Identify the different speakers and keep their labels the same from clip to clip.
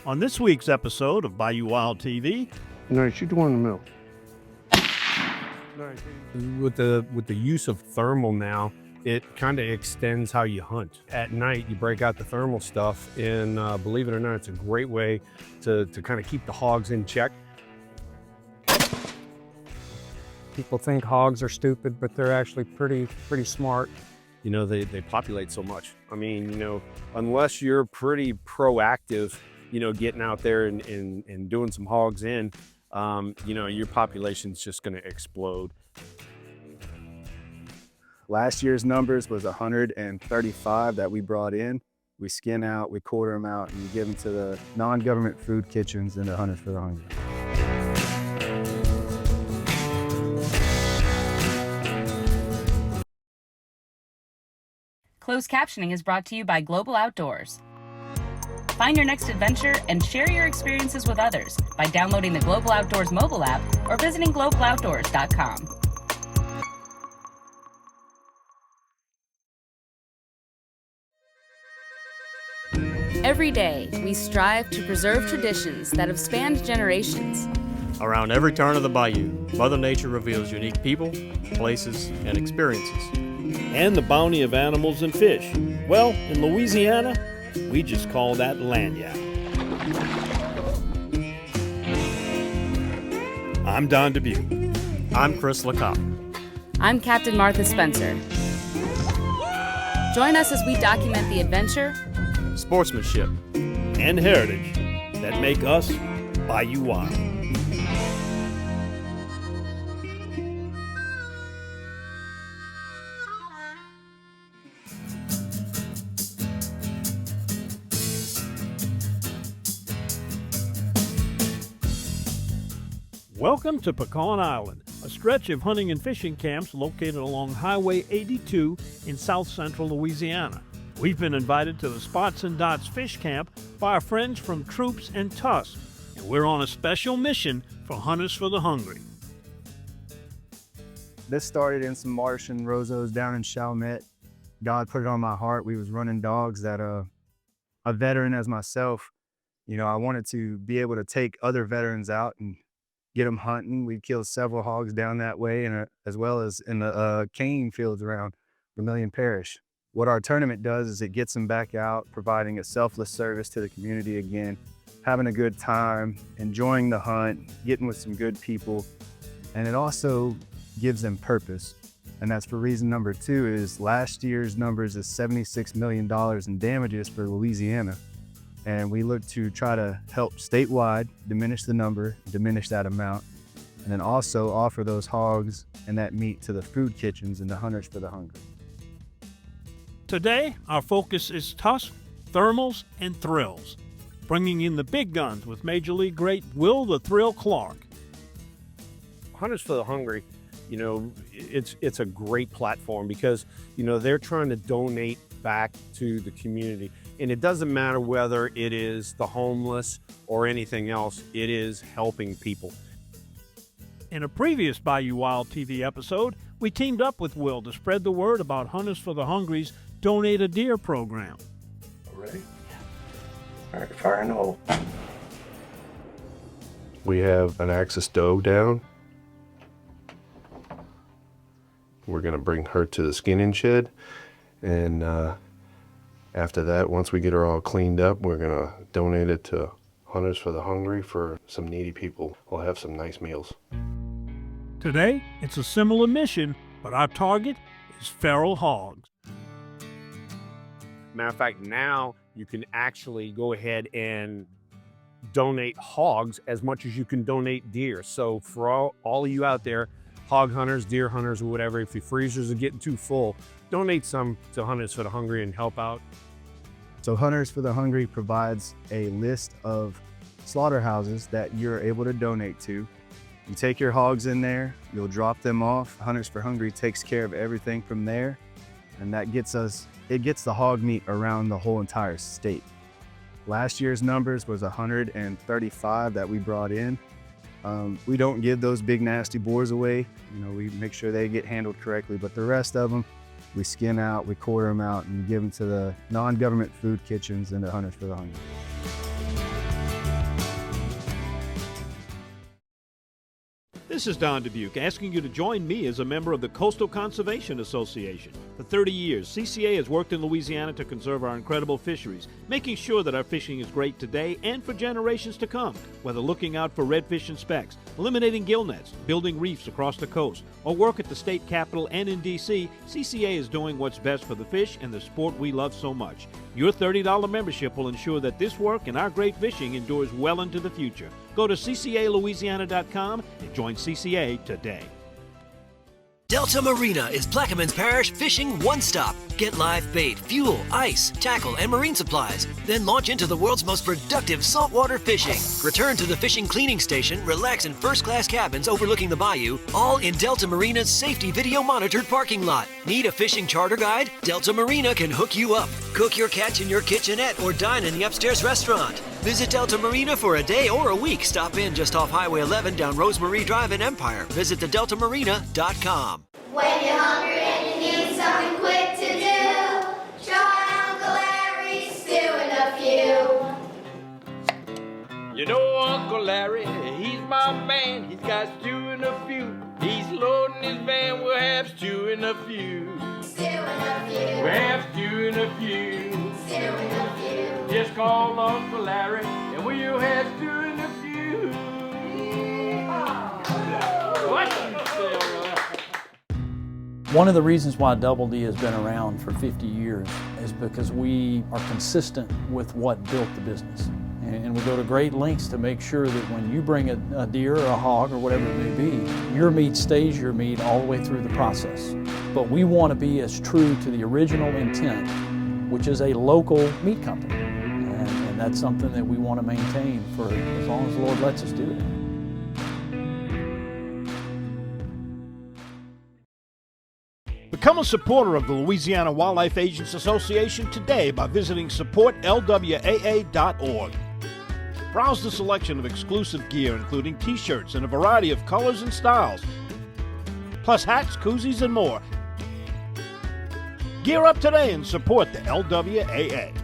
Speaker 1: On this week's episode of Bayou Wild TV,
Speaker 2: No, shoot the one in the middle.
Speaker 3: With the use of thermal now, it kind of extends how you hunt. At night, you break out the thermal stuff, and believe it or not, it's a great way to kind of keep the hogs in check.
Speaker 4: People think hogs are stupid, but they're actually pretty smart.
Speaker 3: You know, they populate so much. I mean, you know, unless you're pretty proactive, you know, getting out there and doing some hogs in, you know, your population's just going to explode.
Speaker 5: Last year's numbers was 135 that we brought in. We skin out, we quarter them out, and we give them to the non-government food kitchens and the Hunters for the Hungry.
Speaker 6: Closed captioning is brought to you by Global Outdoors. Find your next adventure and share your experiences with others by downloading the Global Outdoors mobile app or visiting globaloutdoors.com. Every day, we strive to preserve traditions that have spanned generations.
Speaker 7: Around every turn of the bayou, Mother Nature reveals unique people, places, and experiences.
Speaker 1: and the bounty of animals and fish. Well, in Louisiana, we just call that lagniappe. I'm Don Dubuque.
Speaker 7: I'm Chris LeCoq.
Speaker 6: I'm Captain Martha Spencer. Join us as we document the adventure,
Speaker 7: Sportsmanship,
Speaker 1: And heritage that make us Bayou Wild. Welcome to Pecan Island, a stretch of hunting and fishing camps located along Highway 82 in south central Louisiana. We've been invited to the Spots and Dots Fish Camp by our friends from Troops and Tusks, and we're on a special mission for Hunters for the Hungry.
Speaker 5: This started in some Martian Rosos down in Chalmette. God put it on my heart. We was running dogs that a veteran as myself, you know, I wanted to be able to take other veterans out and get them hunting. We killed several hogs down that way, and as well as in the cane fields around Vermilion Parish. What our tournament does is it gets them back out, providing a selfless service to the community again, having a good time, enjoying the hunt, getting with some good people, and it also gives them purpose. And that's for reason number 2 is last year's numbers is $76 million in damages for Louisiana. And we look to try to help statewide diminish the number, diminish that amount, and then also offer those hogs and that meat to the food kitchens and the Hunters for the Hungry.
Speaker 1: Today, our focus is tusks, thermals, and thrills, bringing in the big guns with Major League great Will the Thrill Clark.
Speaker 3: Hunters for the Hungry, you know, it's a great platform because, you know, they're trying to donate back to the community. And it doesn't matter whether it is the homeless or anything else, it is helping people.
Speaker 1: In a previous Bayou Wild TV episode, we teamed up with Will to spread the word about Hunters for the Hungry's Donate a Deer program.
Speaker 2: Ready? All right, fire in the hole.
Speaker 8: We have an axis doe down. We're gonna bring her to the skinning shed, and after that, once we get her all cleaned up, we're gonna donate it to Hunters for the Hungry for some needy people. We'll have some nice meals.
Speaker 1: Today, it's a similar mission, but our target is feral hogs.
Speaker 3: Matter of fact, now you can actually go ahead and donate hogs as much as you can donate deer. So for all of you out there, hog hunters, deer hunters, or whatever, if your freezers are getting too full, donate some to Hunters for the Hungry and help out.
Speaker 5: So Hunters for the Hungry provides a list of slaughterhouses that you're able to donate to. You take your hogs in there, you'll drop them off. Hunters for Hungry takes care of everything from there, and that gets the hog meat around the whole entire state. Last year's numbers was 135 that we brought in. We don't give those big nasty boars away. You know, we make sure they get handled correctly, but the rest of them, we skin out, we quarter them out, and give them to the non-government food kitchens and the Hunters for the Hungry.
Speaker 1: This is Don Dubuque asking you to join me as a member of the Coastal Conservation Association. For 30 years, CCA has worked in Louisiana to conserve our incredible fisheries, making sure that our fishing is great today and for generations to come. Whether looking out for redfish and specks, eliminating gill nets, building reefs across the coast, or work at the state capitol and in D.C., CCA is doing what's best for the fish and the sport we love so much. Your $30 membership will ensure that this work and our great fishing endures well into the future. Go to ccalouisiana.com and join CCA today.
Speaker 9: Delta Marina is Plaquemines Parish fishing one-stop. Get live bait, fuel, ice, tackle, and marine supplies. Then launch into the world's most productive saltwater fishing. Return to the fishing cleaning station, relax in first-class cabins overlooking the bayou, all in Delta Marina's safety video-monitored parking lot. Need a fishing charter guide? Delta Marina can hook you up. Cook your catch in your kitchenette or dine in the upstairs restaurant. Visit Delta Marina for a day or a week. Stop in just off Highway 11 down Rosemarie Drive in Empire. Visit thedeltamarina.com.
Speaker 10: When you're hungry and you need something quick to do, try Uncle Larry's stew and a few.
Speaker 11: You know Uncle Larry, he's my man. He's got stew and a few. He's loading his van, we'll have stew and a few.
Speaker 10: Stew and a few.
Speaker 11: We'll have stew and a few.
Speaker 10: Stew and a few.
Speaker 11: Just call Uncle Larry and we'll have stew and a few. What you say, Uncle Larry?
Speaker 12: One of the reasons why Double D has been around for 50 years is because we are consistent with what built the business. And we go to great lengths to make sure that when you bring a deer or a hog or whatever it may be, your meat stays your meat all the way through the process. But we want to be as true to the original intent, which is a local meat company. And that's something that we want to maintain for as long as the Lord lets us do it.
Speaker 1: Become a supporter of the Louisiana Wildlife Agents Association today by visiting supportlwaa.org. Browse the selection of exclusive gear, including t-shirts in a variety of colors and styles, plus hats, koozies, and more. Gear up today and support the LWAA.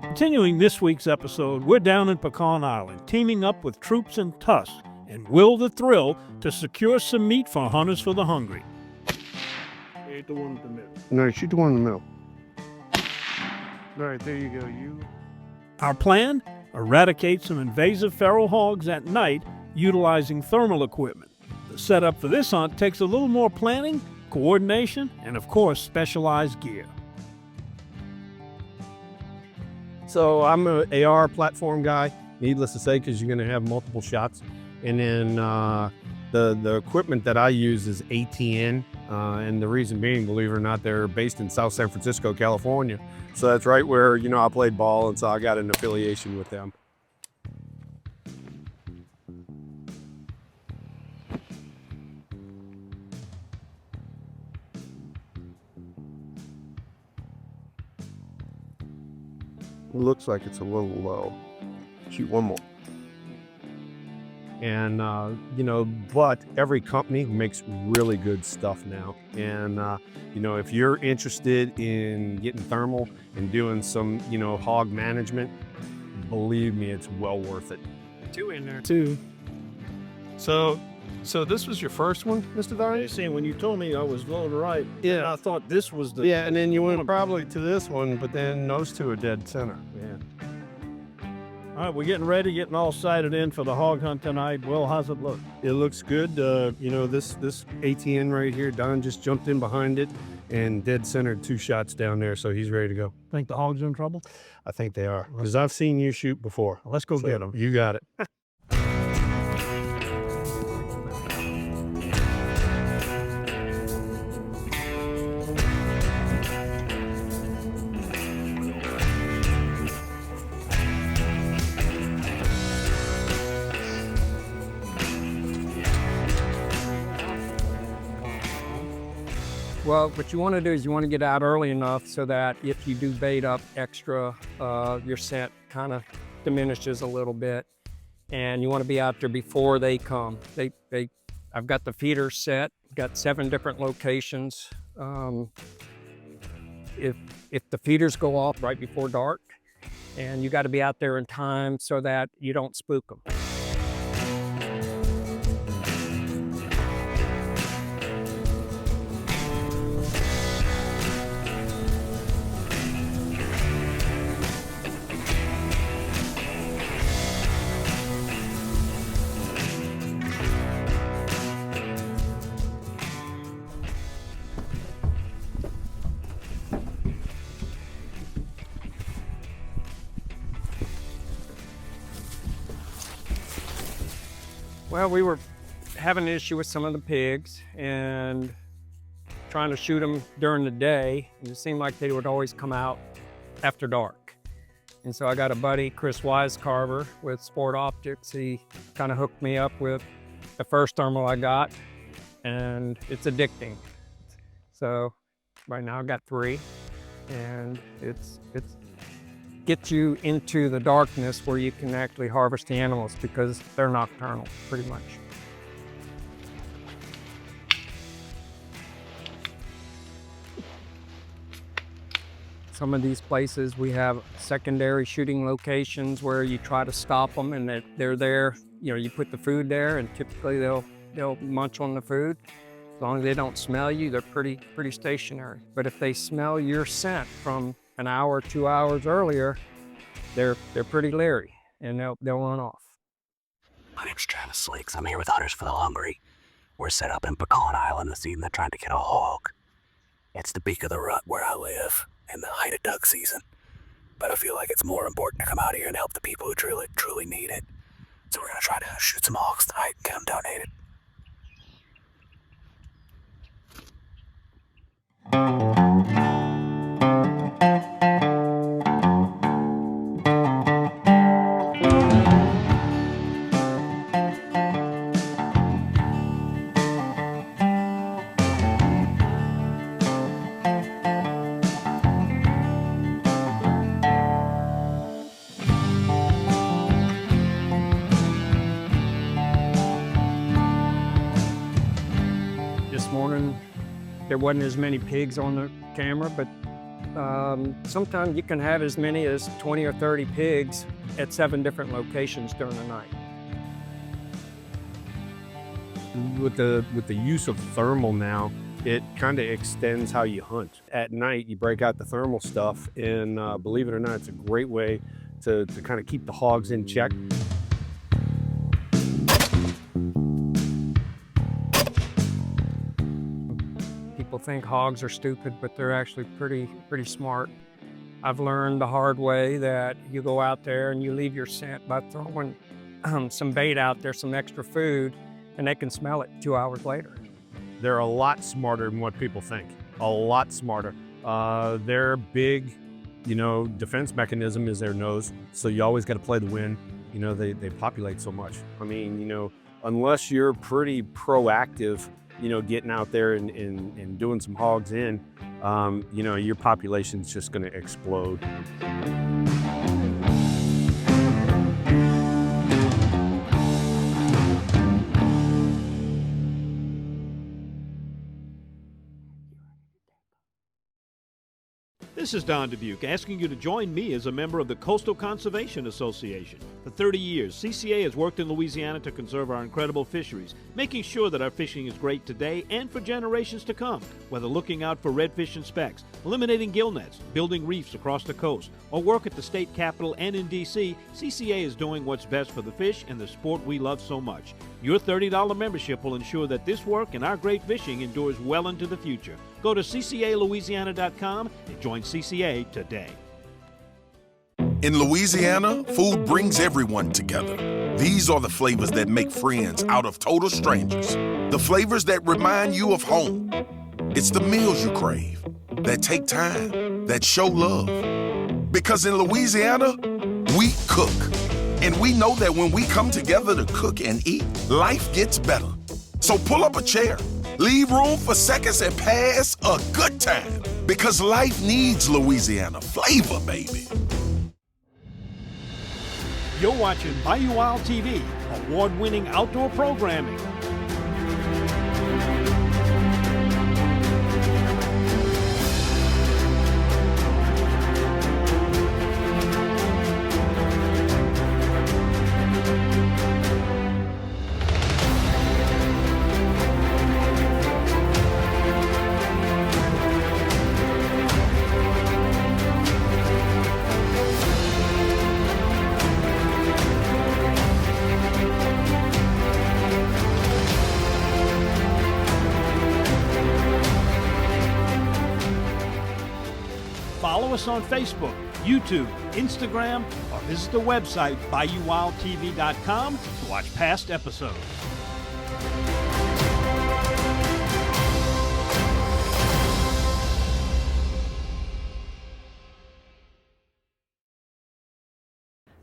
Speaker 1: Continuing this week's episode, we're down in Pecan Island, teaming up with Troops and Tusks and Will the Thrill to secure some meat for Hunters for the Hungry. Shoot the one in the middle.
Speaker 8: No, shoot the one in the middle. All right, there you go.
Speaker 1: Our plan? Eradicate some invasive feral hogs at night utilizing thermal equipment. The setup for this hunt takes a little more planning, coordination, and of course, specialized gear.
Speaker 3: So I'm an AR platform guy, needless to say, because you're going to have multiple shots. And then the equipment that I use is ATN. And the reason being, believe it or not, they're based in South San Francisco, California. So that's right where, I played ball, and so I got an affiliation with them.
Speaker 8: Looks like it's a little low. Shoot one more.
Speaker 3: And, but every company makes really good stuff now. And, if you're interested in getting thermal and doing some, hog management, believe me, it's well worth it.
Speaker 4: Two in there too.
Speaker 8: So this was your first one, Mr. Vine?
Speaker 1: See, when you told me I was going right,
Speaker 8: Yeah.
Speaker 1: I thought this was the...
Speaker 8: Yeah, and then you went probably to this one, but then those two are dead center.
Speaker 1: Yeah. All right, we're getting ready, getting all sighted in for the hog hunt tonight. Will, how's it look?
Speaker 3: It looks good. This ATN right here, Don just jumped in behind it and dead centered 2 shots down there, so he's ready to go.
Speaker 1: Think the hog's in trouble?
Speaker 3: I think they are, because I've seen you shoot before.
Speaker 1: Let's go get them.
Speaker 3: You got it.
Speaker 4: Well, what you want to do is you want to get out early enough so that if you do bait up extra, your scent kind of diminishes a little bit. And you want to be out there before they come. I've got the feeders set, got 7 different locations. If the feeders go off right before dark, And you got to be out there in time so that you don't spook them. Well, we were having an issue with some of the pigs and trying to shoot them during the day. And it seemed like they would always come out after dark. And so I got a buddy, Chris Wisecarver with Sport Optics. He kind of hooked me up with the first thermal I got, and it's addicting. So right now I got 3, and it's gets you into the darkness where you can actually harvest the animals because they're nocturnal, pretty much. Some of these places we have secondary shooting locations where you try to stop them, and they're there. You know, you put the food there, and typically they'll munch on the food. As long as they don't smell you, they're pretty stationary. But if they smell your scent from an hour, 2 hours earlier, they're pretty leery, and they'll run off.
Speaker 13: My name's Travis Slicks. I'm here with Hunters for the Hungry. We're set up in Pecan Island this evening trying to get a hog. It's the beak of the rut where I live in the height of duck season. But I feel like it's more important to come out here and help the people who truly need it. So we're gonna try to shoot some hogs tonight and get them donated.
Speaker 4: This morning, there wasn't as many pigs on the camera, but sometimes you can have as many as 20 or 30 pigs at 7 different locations during the night.
Speaker 3: With the use of thermal now, it kind of extends how you hunt. At night, you break out the thermal stuff, and believe it or not, it's a great way to kind of keep the hogs in check.
Speaker 4: People think hogs are stupid, but they're actually pretty smart. I've learned the hard way that you go out there and you leave your scent by throwing some bait out there, some extra food, and they can smell it 2 hours later.
Speaker 3: They're a lot smarter than what people think. A lot smarter. Their big, defense mechanism is their nose. So you always got to play the wind. They populate so much. I mean, unless you're pretty proactive, getting out there and doing some hogs in, your population's just going to explode.
Speaker 1: This is Don Dubuque asking you to join me as a member of the Coastal Conservation Association. For 30 years, CCA has worked in Louisiana to conserve our incredible fisheries, making sure that our fishing is great today and for generations to come. Whether looking out for redfish and specks, eliminating gill nets, building reefs across the coast, or work at the state capitol and in D.C., CCA is doing what's best for the fish and the sport we love so much. Your $30 membership will ensure that this work and our great fishing endures well into the future. Go to ccalouisiana.com and join CCA today.
Speaker 14: In Louisiana, food brings everyone together. These are the flavors that make friends out of total strangers. The flavors that remind you of home. It's the meals you crave, that take time, that show love. Because in Louisiana, we cook. And we know that when we come together to cook and eat, life gets better. So pull up a chair, leave room for seconds, and pass a good time. Because life needs Louisiana flavor, baby.
Speaker 1: You're watching Bayou Wild TV, award-winning outdoor programming. Follow us on Facebook, YouTube, Instagram, or visit the website BayouWildTV.com to watch past episodes.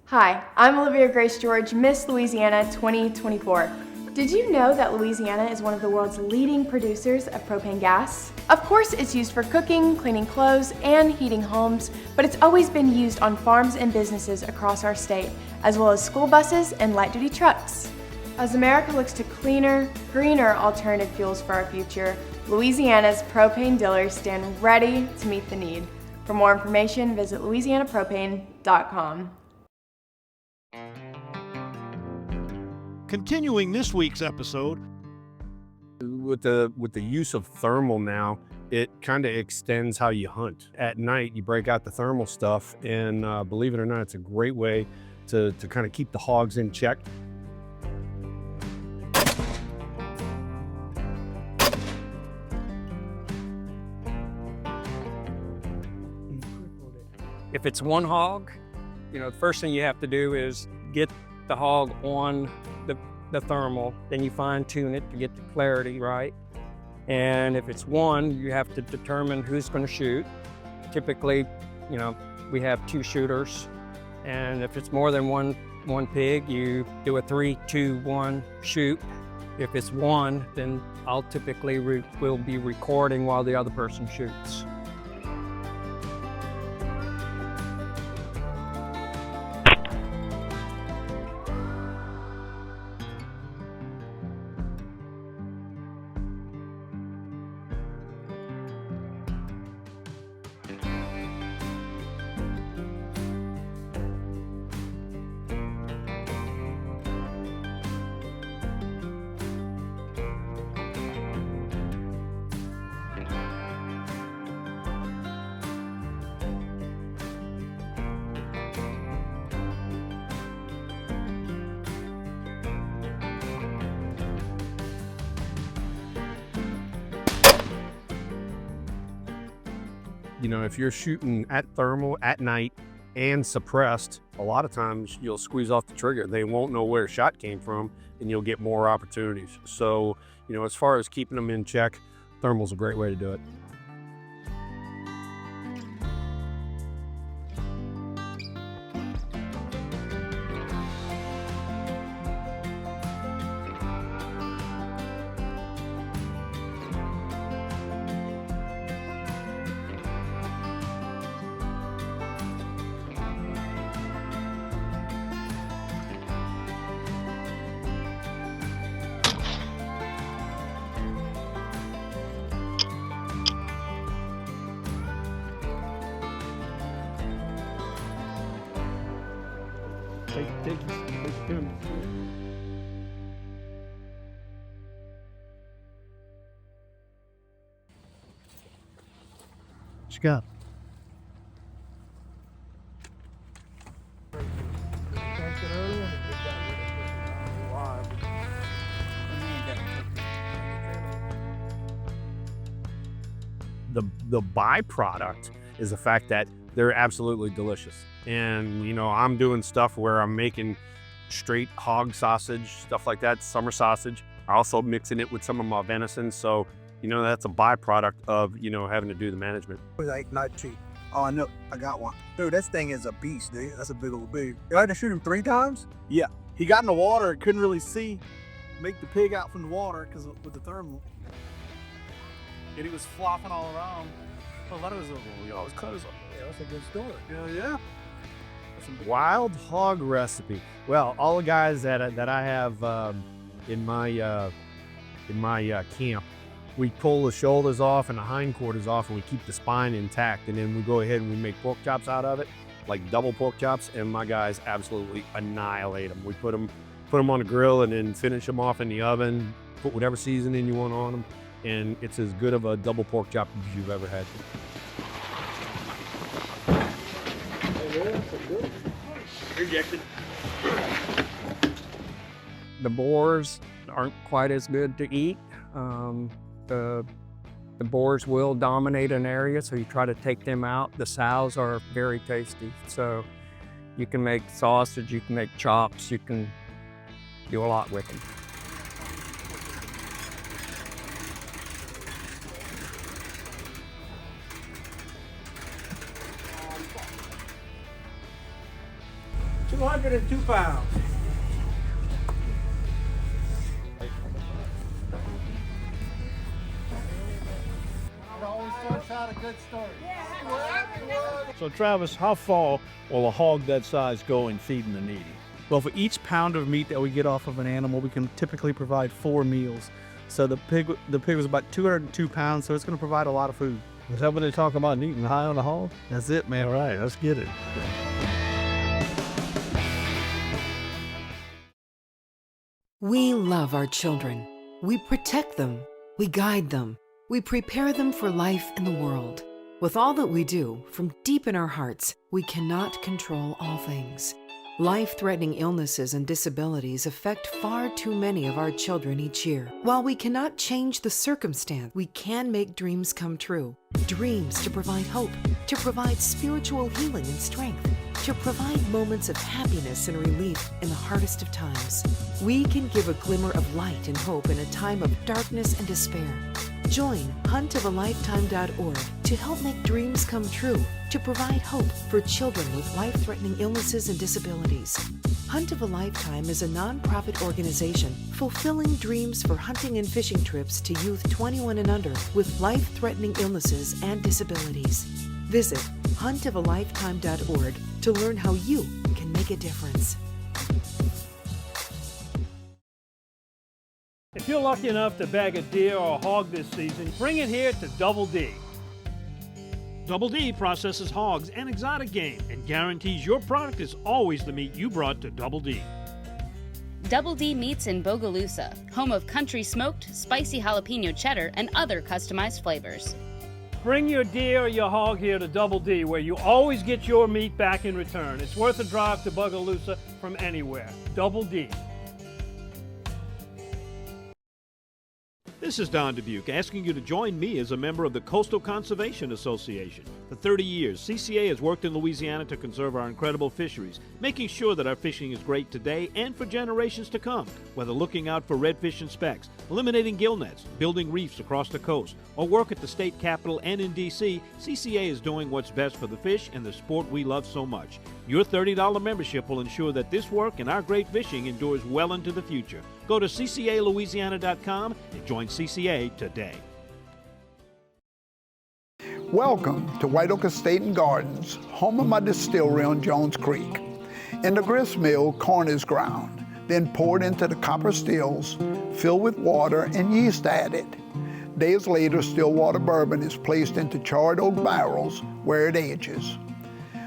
Speaker 15: Hi, I'm Olivia Grace George, Miss Louisiana 2024. Did you know that Louisiana is one of the world's leading producers of propane gas? Of course, it's used for cooking, cleaning clothes, and heating homes, but it's always been used on farms and businesses across our state, as well as school buses and light-duty trucks. As America looks to cleaner, greener alternative fuels for our future, Louisiana's propane dealers stand ready to meet the need. For more information, visit louisianapropane.com.
Speaker 1: Continuing this week's episode,
Speaker 3: with the use of thermal now, it kind of extends how you hunt. At night, you break out the thermal stuff, and believe it or not, it's a great way to kind of keep the hogs in check.
Speaker 4: If it's one hog, the first thing you have to do is get the hog on the thermal, then you fine tune it to get the clarity right. And if it's one, you have to determine who's going to shoot. Typically, we have 2 shooters. And if it's more than one pig, you do a 3, 2, 1 shoot. If it's one, then I'll typically will be recording while the other person shoots.
Speaker 3: If you're shooting at thermal at night and suppressed, a lot of times you'll squeeze off the trigger. They won't know where a shot came from, and you'll get more opportunities. So, as far as keeping them in check, thermal's a great way to do it.
Speaker 1: Take him.
Speaker 16: What you got?
Speaker 3: The byproduct is the fact that they're absolutely delicious. And, I'm doing stuff where I'm making straight hog sausage, stuff like that, summer sausage. I also mixing it with some of my venison. So, that's a byproduct of, having to do the management.
Speaker 17: Not cheap. Oh, I know. I got one. Dude, this thing is a beast, dude. That's a big old pig. You had to shoot him 3 times?
Speaker 16: Yeah. He got in the water, couldn't really see, make the pig out from the water because with the thermal. And he was flopping all around. Oh, that was we always cut his. Yeah, that's a good story. Yeah.
Speaker 3: Wild hog recipe. Well, all the guys that I have in my camp, we pull the shoulders off and the hindquarters off, and we keep the spine intact. And then we go ahead and we make pork chops out of it, like double pork chops. And my guys absolutely annihilate them. We put them on the grill and then finish them off in the oven. Put whatever seasoning you want on them, and it's as good of a double pork chop as you've ever had.
Speaker 1: Rejected.
Speaker 4: The boars aren't quite as good to eat. The The boars will dominate an area, so you try to take them out. The sows are very tasty, so you can make sausage, you can make chops, you can do a lot with them.
Speaker 11: £202.
Speaker 18: It always starts out a good story.
Speaker 1: So Travis, how far will a hog that size go in feeding the needy?
Speaker 16: Well, for each pound of meat that we get off of an animal, we can typically provide 4 meals. So the pig was about 202 pounds, so it's going to provide a lot of food.
Speaker 1: Is that what they talk about, eating high on the hog?
Speaker 16: That's it, man.
Speaker 1: All right, let's get it.
Speaker 19: We love our children. We protect them. We guide them. We prepare them for life in the world. With all that we do, from deep in our hearts, we cannot control all things. Life-threatening illnesses and disabilities affect far too many of our children each year. While we cannot change the circumstance, we can make dreams come true. Dreams to provide hope, to provide spiritual healing and strength, to provide moments of happiness and relief in the hardest of times. We can give a glimmer of light and hope in a time of darkness and despair. Join huntofalifetime.org to help make dreams come true, to provide hope for children with life-threatening illnesses and disabilities. Hunt of a Lifetime is a nonprofit organization fulfilling dreams for hunting and fishing trips to youth 21 and under with life-threatening illnesses and disabilities. Visit huntofalifetime.org to learn how you can make a difference.
Speaker 1: If you're lucky enough to bag a deer or a hog this season, bring it here to Double D. Double D processes hogs and exotic game and guarantees your product is always the meat you brought to Double D.
Speaker 6: Double D Meats in Bogalusa, home of country smoked, spicy jalapeno cheddar, and other customized flavors.
Speaker 1: Bring your deer or your hog here to Double D, where you always get your meat back in return. It's worth a drive to Bogalusa from anywhere. Double D. This is Don Dubuque asking you to join me as a member of the Coastal Conservation Association. For 30 years, CCA has worked in Louisiana to conserve our incredible fisheries, making sure that our fishing is great today and for generations to come. Whether looking out for redfish and specks, eliminating gill nets, building reefs across the coast, or work at the state capitol and in D.C., CCA is doing what's best for the fish and the sport we love so much. Your $30 membership will ensure that this work and our great fishing endures well into the future. Go to ccalouisiana.com and join CCA today.
Speaker 20: Welcome to White Oak Estate and Gardens, home of my distillery on Jones Creek. In the grist mill, corn is ground, then poured into the copper stills, filled with water and yeast added. Days later, still water bourbon is placed into charred oak barrels where it ages.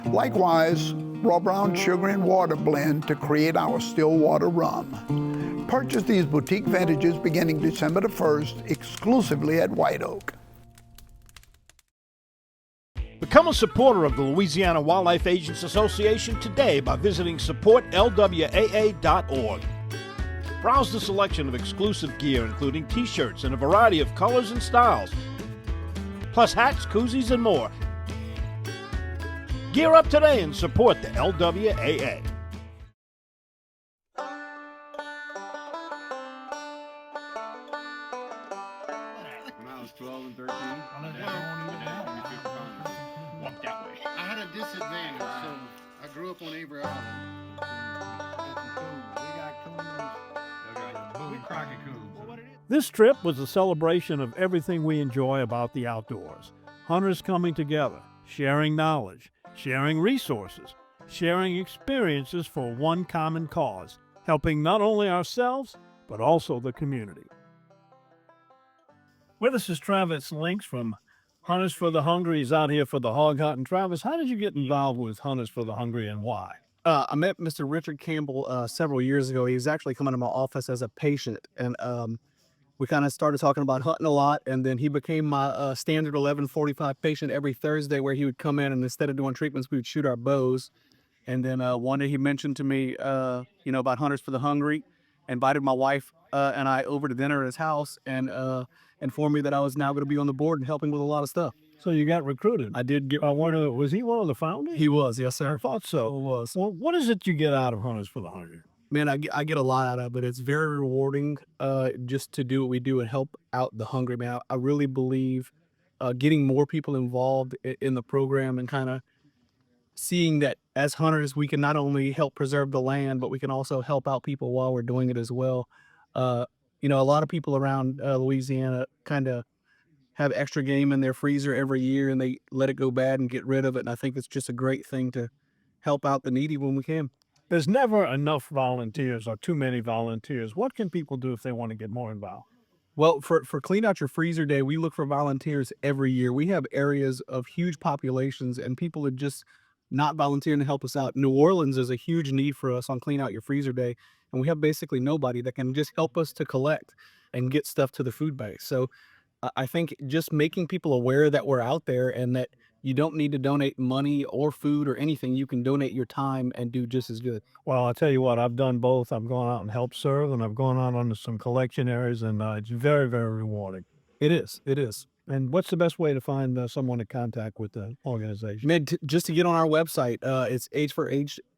Speaker 20: Likewise, raw brown sugar and water blend to create our still water rum. Purchase these boutique vintages beginning December the 1st exclusively at White Oak.
Speaker 1: Become a supporter of the Louisiana Wildlife Agents Association today by visiting supportlwaa.org. Browse the selection of exclusive gear, including t-shirts in a variety of colors and styles, plus hats, koozies, and more. Gear up today and support the LWAA.
Speaker 18: Miles 12 and 13. Walk that way. I had a disadvantage, so I grew up on Avery Island. We cracking coons.
Speaker 1: This trip was a celebration of everything we enjoy about the outdoors. Hunters coming together, sharing knowledge, sharing resources, sharing experiences for one common cause, helping not only ourselves, but also the community. With us is Travis Links from Hunters for the Hungry. He's out here for the hog hunt. And Travis, how did you get involved with Hunters for the Hungry and why?
Speaker 16: I met Mr. Richard Campbell several years ago. He was actually coming to my office as a patient, and we kind of started talking about hunting a lot, and then he became my standard 11:45 patient every Thursday, where he would come in, and instead of doing treatments, we would shoot our bows. And then one day he mentioned to me, about Hunters for the Hungry, invited my wife and I over to dinner at his house, and informed me that I was now going to be on the board and helping with a lot of stuff.
Speaker 1: So you got recruited.
Speaker 16: I did get.
Speaker 1: Was he one of the founders?
Speaker 16: He was, yes, sir.
Speaker 1: I thought so.
Speaker 16: He was.
Speaker 1: Well, what is it you get out of Hunters for the Hungry?
Speaker 16: Man, I get a lot out of it. It's very rewarding just to do what we do and help out the hungry, man. I really believe getting more people involved in the program and kind of seeing that as hunters, we can not only help preserve the land, but we can also help out people while we're doing it as well. You know, a lot of people around Louisiana kind of have extra game in their freezer every year and they let it go bad and get rid of it. And I think it's just a great thing to help out the needy when we can.
Speaker 1: There's never enough volunteers or too many volunteers. What can people do if they want to get more involved?
Speaker 16: Well, for Clean Out Your Freezer Day, we look for volunteers every year. We have areas of huge populations and people are just not volunteering to help us out. New Orleans is a huge need for us on Clean Out Your Freezer Day, and we have basically nobody that can just help us to collect and get stuff to the food bank. So I think just making people aware that we're out there and that you don't need to donate money or food or anything. You can donate your time and do just as good.
Speaker 1: Well, I'll tell you what, I've done both. I've gone out and helped serve, and I've gone out onto some collection areas, and it's very, very rewarding.
Speaker 16: It is. It is.
Speaker 1: And what's the best way to find someone to contact with the organization?
Speaker 16: Man, just to get on our website, it's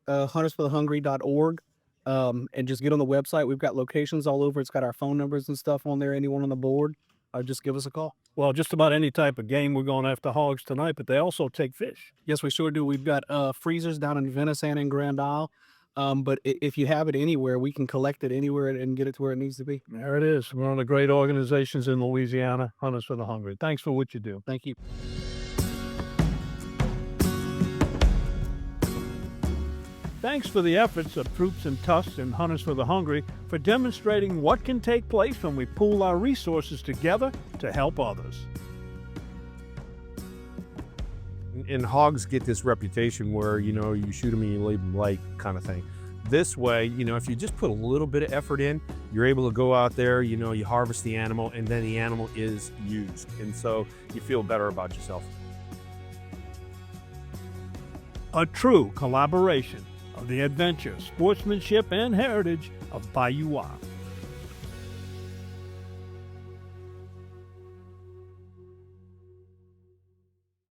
Speaker 16: huntersforthehungry.org. And just get on the website. We've got locations all over. It's got our phone numbers and stuff on there. Anyone on the board, just give us a call.
Speaker 1: Well, just about any type of game. We're going after hogs tonight, but they also take fish.
Speaker 16: Yes, we sure do. We've got freezers down in Venice and in Grand Isle. But if you have it anywhere, we can collect it anywhere and get it to where it needs to be.
Speaker 1: There it is. One of the great organizations in Louisiana, Hunters for the Hungry. Thanks for what you do.
Speaker 16: Thank you.
Speaker 1: Thanks for the efforts of Troops and Tusks and Hunters for the Hungry for demonstrating what can take place when we pool our resources together to help others.
Speaker 3: And hogs get this reputation where, you know, you shoot them and you leave them late kind of thing. This way, you know, if you just put a little bit of effort in, you're able to go out there, you know, you harvest the animal and then the animal is used. And so you feel better about yourself.
Speaker 1: A true collaboration of the adventure, sportsmanship, and heritage of Bayou.